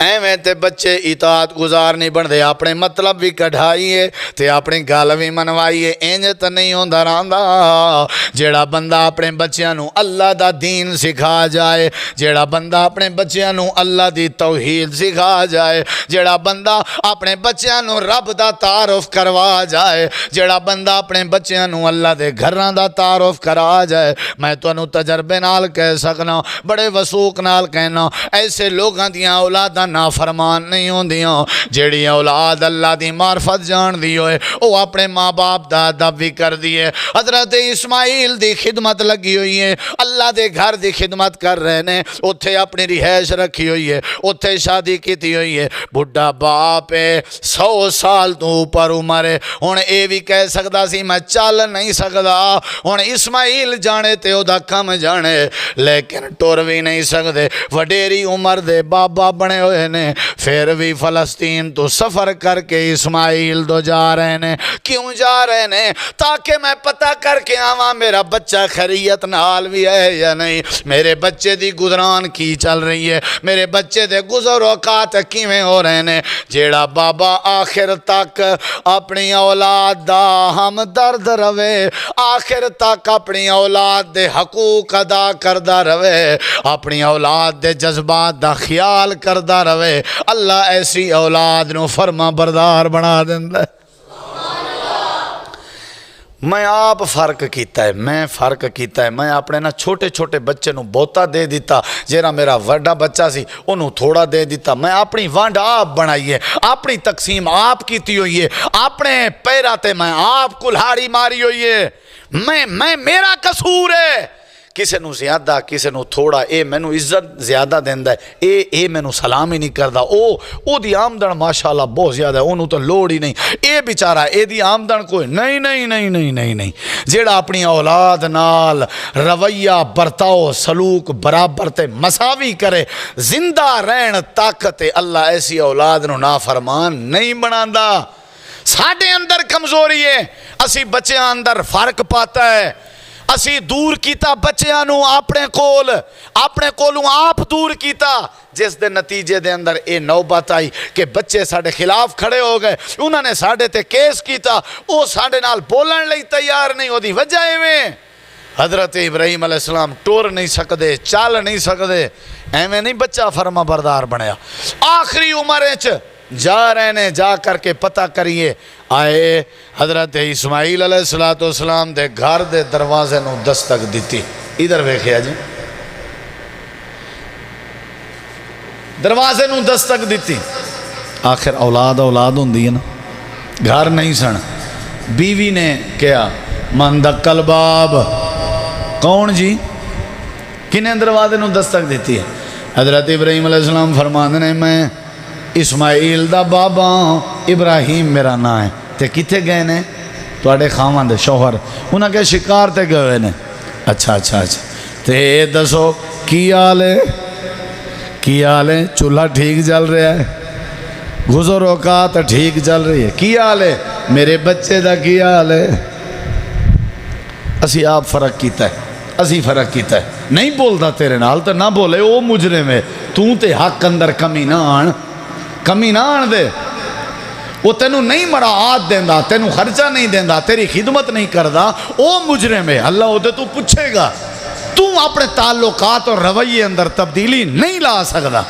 ایویں تے بچے اطاعت گزار نہیں بنتے، اپنے مطلب بھی کڈھائیے تے اپنی گل بھی منوائیے، انج تے نہیں ہوندا رہندا۔ جیڑا بندہ اپنے بچیاں نو اللہ دا دین سکھا جائے، جیڑا بندہ اپنے بچیاں نو اللہ دی توحید سکھا جائے، جیڑا بندہ اپنے بچیاں نو رب دا تعارف کروا جائے، جیڑا بندہ اپنے بچیاں نو اللہ دے گھراں دا تعارف کرا جائے، میں تانوں تجربے نال کہہ سکنا، بڑے وثوق نال کہنا، ایسے لوگاں دیاں اولاداں نافرمان نہیں ہوندیاں۔ جیڑی اولاد اللہ دی معرفت جان دی ہوئے وہ اپنے ماں باپ دا ادب بھی کر دیے۔ حضرت اسماعیل دی خدمت لگی ہوئی ہے، اللہ دے گھر دی خدمت کر رہے نے، اتھے اپنی رہائش رکھی ہوئی ہے، اتھے شادی کیتی ہوئی ہے، بڈھا باپ ہے، 100 سال تو اوپر عمر ہے، ہن اے بھی کہہ سکدا سی میں چل نہیں سکدا، ہن اسماعیل جانے تے او دا کم جانے، لیکن ٹر بھی نہیں سکدے، وڈیری عمر دے بابا بنے ہوئے نے، پھر بھی فلسطین تو سفر کر کے اسماعیل دو جا رہے نے۔ کیوں جا رہے نے؟ تاکہ میں پتہ کر کے آواں میرا بچہ خیریت نال بھی ہے یا نہیں، میرے بچے دی گزران کی چل رہی ہے، میرے بچے دے گزر اوقات کیویں ہو رہے نے۔ جیڑا بابا آخر تک اپنی اولاد دا ہمدرد رہے، آخر تک اپنی اولاد دے حقوق ادا کردہ رہے، اپنی اولاد دے جذبات دا خیال کردہ رہے، اللہ ایسی اولاد نو فرما بردار بنا دیندا ہے۔ میں آپ فرق کیتا ہے، میں فرق کیتا ہے، میں اپنے نا چھوٹے چھوٹے بچے نو بہتا دے دیتا، جیرا میرا وڈا بچہ سی انہوں تھوڑا دے دیتا، میں اپنی وانڈ آپ بنائی ہے، اپنی تقسیم آپ کیتی ہوئی ہے، اپنے پیراتے میں آپ کلہاڑی ماری ہوئی ہے، میں میرا قصور ہے، کسے نو زیادہ کسے نو تھوڑا، اے میں نو عزت زیادہ دیندہ ہے، اے میں نو سلام ہی نہیں کردہ، او دی آمدن ماشاءاللہ بہت زیادہ ہے، انہوں تو لوڑ ہی نہیں، اے بیچارہ اے دی آمدن کوئی نہیں نہیں نہیں نہیں نہیں نہیں۔ جیڑا اپنی اولاد نال رویہ برتاؤ سلوک برابر تے مساوی کرے، زندہ رہن طاقت، اللہ ایسی اولاد نو نافرمان نہیں بناندہ۔ ساڑھے اندر کمزوری ہے، اسی بچیاں اندر فرق پاتا ہے، اسی دور کیتا بچیاں نو اپنے کولوں آپ دور کیتا، جس دے نتیجے دے اندر اے نوبت آئی کہ بچے ساڑھے خلاف کھڑے ہو گئے، انہوں نے ساڑھے تے کیس کیتا، وہ ساڑھے نال بولن لئی تیار نہیں ہو دی وجہ ایویں۔ حضرت ابراہیم علیہ السلام ٹور نہیں سکدے، چال نہیں سکدے، ایویں نہیں بچہ فرما بردار بنیا۔ آخری عمریں جا رہے نے، جا کر کے پتہ کریے، آئے حضرت اسماعیل علیہ السلام دے گھر دے دروازے نو دستک دیتی، ادھر ویکھیا جی، دروازے نو دستک دیتی، آخر اولاد ہوندی ہے نا، گھر نہیں سن، بیوی نے کیا من دق الباب، کون جی کنے دروازے نو دستک دیتی ہے؟ حضرت ابراہیم علیہ السلام فرماندے نے میں اسماعیل دا بابا ابراہیم میرا نام ہے، تے کتے گئے نے تواڈے خاوند شوہر؟ انہاں کے شکار تے گئے نے۔ اچھا تے دسو کی حال ہے، کی حال ہے؟ چولہا ٹھیک چل رہا ہے، گزر اوقات ٹھیک چل رہی ہے، کی حال ہے؟ میرے بچے دا کی حال ہے؟ اسی آپ فرق کیتا ہے، اسی فرق کیتا ہے، نہیں بولتا تیرے نال تو نہ بولے، او مجرم ہے، تو تے حق اندر کمی نہ آن دے، وہ تینوں نہیں مراعات دیندہ، تینوں خرچہ نہیں دیندہ، تیری خدمت نہیں کردہ، او مجرم ہے، اللہ وہ تو پوچھے گا، تو اپنے تعلقات اور رویے اندر تبدیلی نہیں لا سکتا،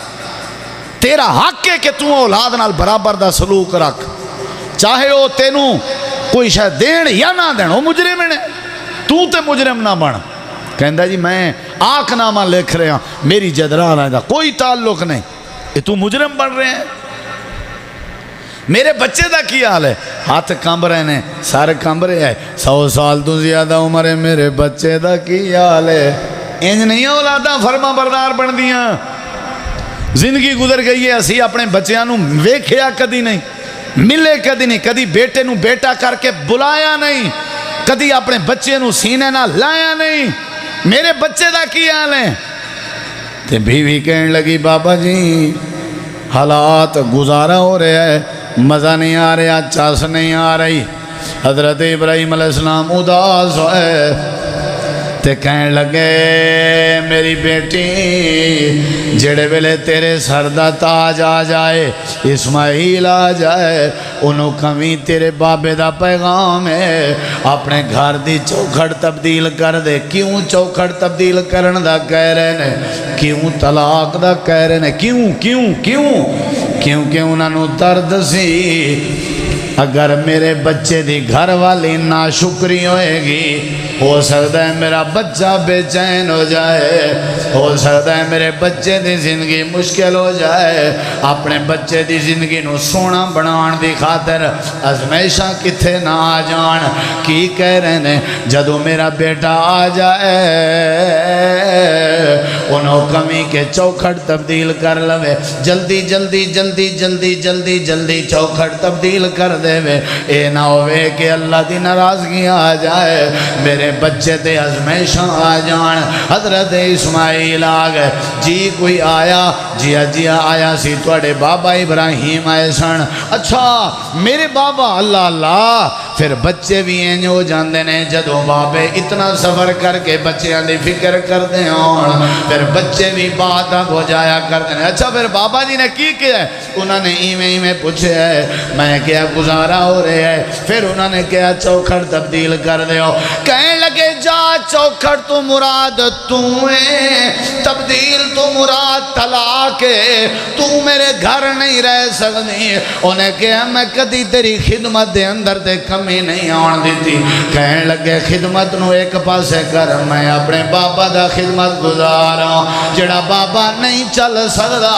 تیرا حق ہے کہ تو اولاد نال برابر دا سلوک رکھ، چاہے وہ تینوں کوئی شاید دین یا نہ دین، وہ مجرم ہے، تو تے مجرم نہ بن۔ کہندہ جی میں آنکھ نامہ لکھ رہے ہیں، میری جدران آئے دا کوئی تعلق نہیں، یہ تو مجرم بن رہے ہیں۔ میرے بچے دا کی حال ہے؟ ہاتھ کامب رہے ہیں، سارے کامب رہے ہیں، 100 سال تو زیادہ عمر ہے، میرے بچے دا کی حال ہے؟ انج نہیں اولاداں فرما بردار بن دیاں، زندگی گزر گئی ہے، اسی اپنے بچیاں نو ویکھیا کدی نہیں، ملے کدی نہیں، کدی بیٹے نو بیٹا کر کے بلایا نہیں، کدی اپنے بچے نو سینے نہ لایا نہیں، میرے بچے دا کی حال ہے؟ تے بیوی کہنے لگی بابا جی حالات گزارا ہو رہا ہے، مزہ نہیں آ رہا، چاس نہیں آ رہی۔ حضرت ابراہیم علیہ السلام اداس ہے، تے کہنے لگے میری بیٹی جڑے ویلے تیرے سر دا تاج آ جائے اسماعیل آ جائے انہوں کمی تیرے بابے دا پیغام ہے اپنے گھر دی چوکھڑ تبدیل کر دے کیوں چوکھڑ تبدیل کرن دا کہہ رہے نے کیوں طلاق دا کہہ رہے نے کیونکہ انہوں نے درد سی اگر میرے بچے دی گھر والی ناشکری ہوئے گی ہو سکتا ہے میرا بچہ بے چین ہو جائے ہو سکتا ہے میرے بچے دی زندگی مشکل ہو جائے اپنے بچے دی زندگی نو سونا بنان دی خاطر ازمیشاں کتھے نہ آ جان کی کہہ رہے نے جدو میرا بیٹا آ جائے انہوں کمی کے چوکھڑ تبدیل کر لوے جلدی چوکھڑ تبدیل کر دے وے اے نہ ہوئے کہ اللہ دی ناراضگی آ جائے میرے بچے تے ازمیشاں آ جان حضرت اسماعیل آ گئے جی کوئی آیا جی آیا سی توڑے بابا ابراہیم آئے سن اچھا میرے بابا اللہ پھر بچے بھی اینج ہو جاندے نے جدو بابے اتنا سفر کر کے بچیاں دی فکر کر دے ہون پھر بچے بھی بات اب ہو جایا کرتے ہیں اچھا پھر بابا جی نے کی کیا ہے انہوں نے ایویں پوچھے ہے میں کیا گزارا ہو رہے ہے پھر انہوں نے کیا چوکھڑ تبدیل کر دے ہو کہنے لگے جا چوکھڑ تو مراد تو ہے تبدیل تو مراد طلاق ہے تو میرے گھر نہیں رہ سکتی انہیں کہا میں کدی تیری خدمت دے اندر تے کمی نہیں آن دیتی کہنے لگے خدمت نو ایک پاسے کر میں اپنے بابا دا خدمت گزارا جڑا بابا نہیں چل سکتا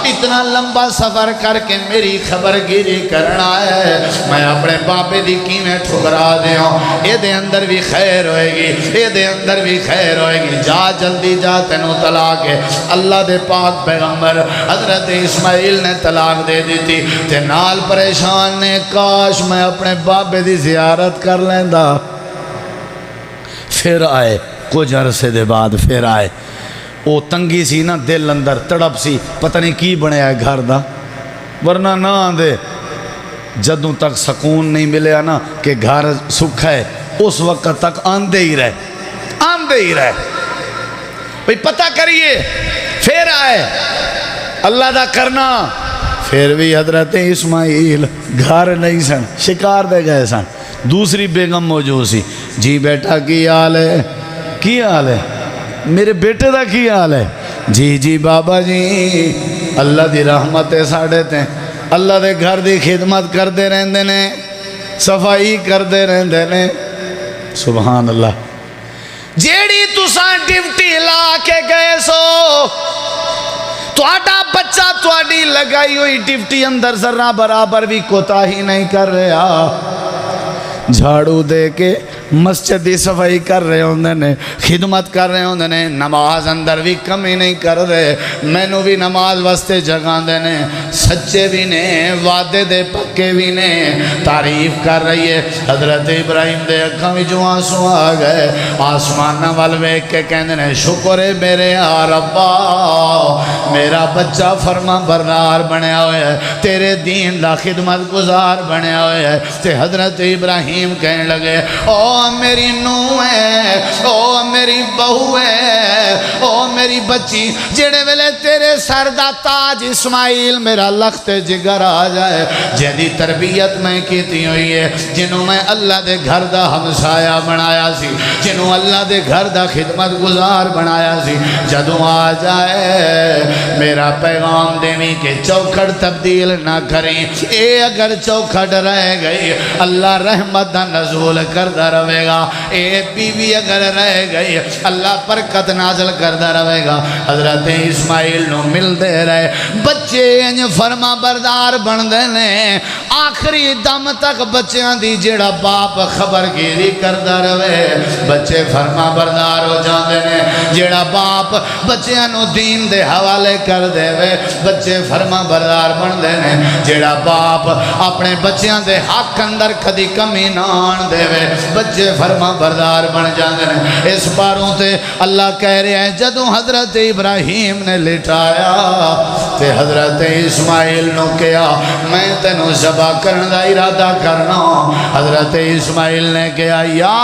اتنا لمبا سفر کر کے میری خبر گیری کرنا ہے میں اپنے بابے دی کیویں ٹھکرا دیاں اے دے اندر بھی خیر ہوئے گی اے دے اندر بھی خیر ہوئے گی جا جلدی جا تینوں طلاق ہے اللہ دے پاک پیغمبر حضرت اسماعیل نے طلاق دے دی تھی تے نال پریشان نے کاش میں اپنے بابے دی زیارت کر لیندہ پھر آئے کچھ عرصے دے بعد پھر آئے وہ تنگی سی نا دل اندر تڑپ سی پتہ نہیں کی بنیا ہے گھر دا ورنہ نہ آندے جدوں تک سکون نہیں ملیا نا کہ گھر سکھ ہے اس وقت تک آندے ہی رہے بھئی پتہ کریے پھر آئے اللہ دا کرنا پھر بھی حضرت اسماعیل گھر نہیں سن شکار دے گئے سن دوسری بیگم موجود سی جی بیٹا کی حال ہے میرے بیٹے دا کی حال ہے جی بابا جی اللہ دی رحمت ساڑھے تے اللہ دے گھر دی خدمت کر دے رہندے نے صفائی کر دے رہندے نے سبحان اللہ جیڑی تساں ڈیوٹی لا کے گئے سو تواڈا بچہ تواڈی لگائی ہوئی ڈیوٹی اندر ذرہ برابر بھی کوتاہی نہیں کر رہا جھاڑو دے کے مسجد دی صفائی کر رہے ہوندے نے خدمت کر رہے ہوندے نے نماز اندر بھی کمی نہیں کر رہے میں نو بھی نماز واسطے جگان دے نے سچے بھی نے وعدے دے پکے بھی نے تعریف کر رہی ہے حضرت ابراہیم دے اکھاں وچوں آنسو آ گئے آسمان وال ویکھ کے کہندے نے شکر ہے میرے ربا میرا بچہ فرما بردار بنیا ہویا ہے تیرے دین دا خدمت گزار بنیا ہویا ہے تے حضرت ابراہیم کہنے لگے او میری نو ہے او میری بہو ہے او میری بچی جڑے ویلے تیرے سر دا تاج اسماعیل میرا لخت جگر آ جائے جیدی تربیت میں کیتی ہوئی ہے جنہوں میں اللہ دے گھر دا ہمسایہ بنایا سی جنہوں اللہ دے گھر دا خدمت گزار بنایا سی جدوں آ جائے میرا پیغام دیویں کہ چوکھڑ تبدیل نہ کریں اے اگر چوکھڑ رہ گئی اللہ رحمت دا نزول کردہ رہے گا اے بیوی اگر رہ گئی اللہ برکت نازل کردہ رہے گا حضرت اسماعیل نو مل دے رہے بچے انج فرما بردار بن دے نے آخری دم تک بچیاں دی جڑا باپ خبر گیری کردہ رہے بچے فرما بردار ہو جاندے نے جڑا باپ بچیاں نو دین دے حوالے کر دے وے بچے فرما بردار بن دے نے جڑا باپ اپنے بچیاں دے حق اندر کدی کمی نہ آن دے وے بچے فرما بردار بن جاندے نے اس باروں تے اللہ کہہ رہے ہیں جدوں حضرت ابراہیم نے لٹایا تے حضرت اسماعیل نو کیا میں تینوں ذبح کرن دا ارادہ کرنا حضرت اسماعیل نے کیا یا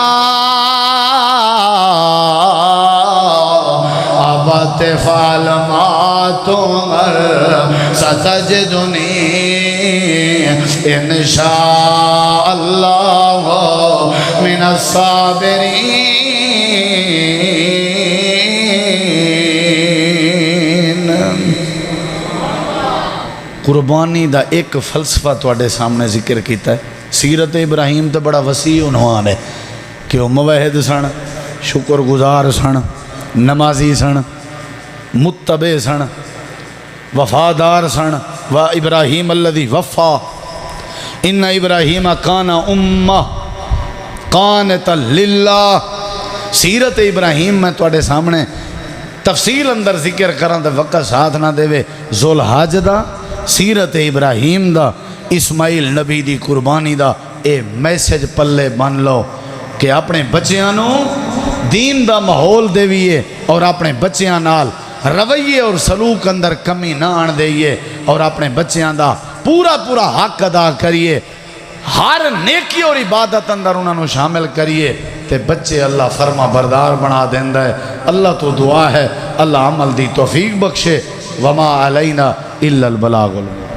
تفعل ما تؤمر ستجدنی انشاء اللہ من الصابرین۔ قربانی دا ایک فلسفہ تواڈے سامنے ذکر کیتا ہے۔ سیرت ابراہیم تو بڑا وسیع عنوان ہے کہ وہ موحد سن، شکر گزار سن، نمازی سن، متبع سن، وفادار سن۔ و ابراہیم الذی وفا ان ابراہیم کان امہ قانتا للہ۔ سیرت ابراہیم میں تواڈے سامنے تفصیل اندر ذکر کرن تے وقت ساتھ نہ دے ذوالحج دا، سیرت ابراہیم دا، اسماعیل نبی دی قربانی دا اے میسج پلے بن لو کہ اپنے بچیاں نو دین دا ماحول دیویے اور اپنے بچیاں نال رویے اور سلوک اندر کمی نہ آن دئیے اور اپنے بچیاں دا پورا پورا حق ادا کریے، ہر نیکی اور عبادت اندر انہوں نے شامل کریے تے بچے اللہ فرما بردار بنا دیندا ہے۔ اللہ تو دعا ہے اللہ عمل دی توفیق بخشے۔ وما علینا الا البلاغ المبین۔